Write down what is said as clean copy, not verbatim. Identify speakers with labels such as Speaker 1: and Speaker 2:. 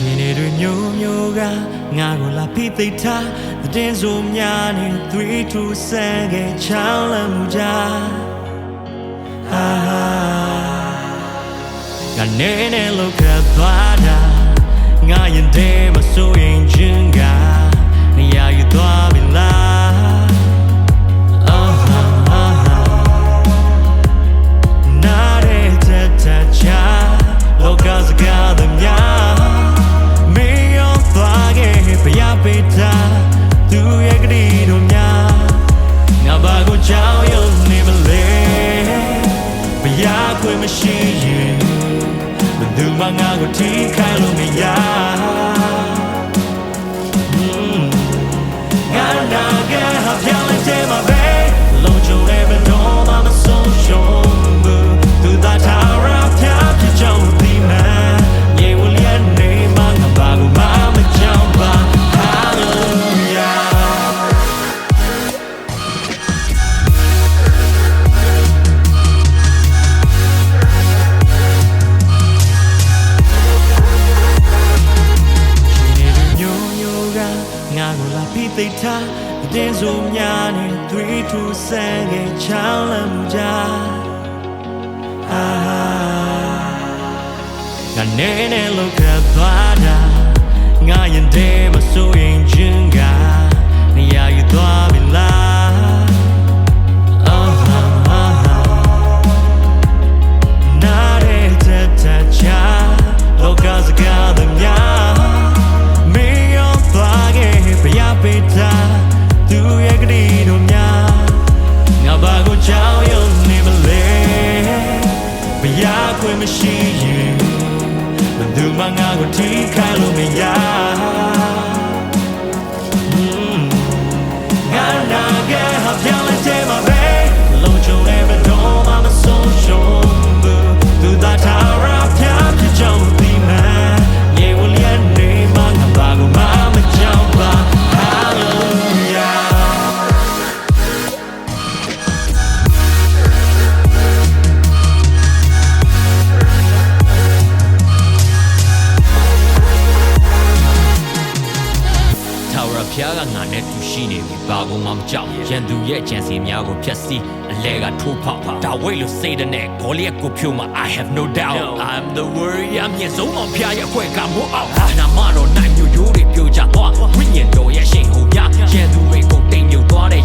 Speaker 1: ရှင်နေတွေမျိုးမျိုးကငါကိုလာဖိသိထားတဲ့တင်းစုံများနဲ့3 to 7ကချောင်းလမှုကြငါနေနေလို့ခတ်သွားတာငါရင်ထဲမှာဆိုရင်ချင်းကနေရာယူသွားပြီလားနားရဲတဲ့ချာလောကစကားတွေများမင်းရောသွားခဲ့ဘုရားပေးတာသူရဲ့ကတိတို့များငါဘာကိုကြောက်ရွံ့နေမလဲဘုရားခွင့်မရှိရင်ဘယ်သူမှငါကိုထိခိုက်လို့မရငါနာကဟာပြောင်းလဲတဲ့မှာပဲလုံးချုံနဲ့ဘယ်တော့မှမဆုံးရှုံးဘူးသူသာထားရပြပြကြောင်းဒီမှာရေဝလျက်နေမှာငါဘာကိုမှမကြောက်ပါ Hallelujahငါကိုလာဖိသိထားတဲ့စုံများနဲ့3 to 7ကချောင်းလမှုကြငါနေနေလို့ခတ်သွားတာငါရင်ထဲမှာဆိုရင်ချင်းကနေရာယူသွားပြီလားနားရဲတဲ့ချာလောကစကားတွေများဘုရားပေးတာသူရဲ့ကတိတို့များငါဘာကိုကြောက်ရွံ့နေမလဲဘုရားခွင့်မရှိရင်ဘယ်သူမှငါကိုထိခိုက်လို့မရငါနာကဟာပြောင်းလဲတဲ့မှာပဲလုံးချုံနဲ့ဘယ်တော့မှမဆုံးရှုံးဘူးသူသာထားရပြပြကြောင်းဒီမှာရေဝလျက်နေမှာငါဘာကိုမှမကြောက်ပါဖျားကငါနဲ့တူရှိနေပြီဘာကုန်မှမကြောက်ရန်သူရဲ့ကြံစီများကိုဖျက်ဆီးအလဲကထိုးဖောက်ဒါဝိတ်လို့စိတ်တဲ့ဂေါ်လျက်ကိုဖြိုးမှာ I have no doubt I'm the warrior မြေဆုံးအောင်ဖျားရဲ့အခွဲကမိုးအောင်နာမတော်နိုင်မျိုးရိုးတွေပြိုကျသွားဝိညာဉ်တော်ရဲ့ရှင်ဟူများရန်သူတွေကိုတိမ်မြုပ်သွားတဲ့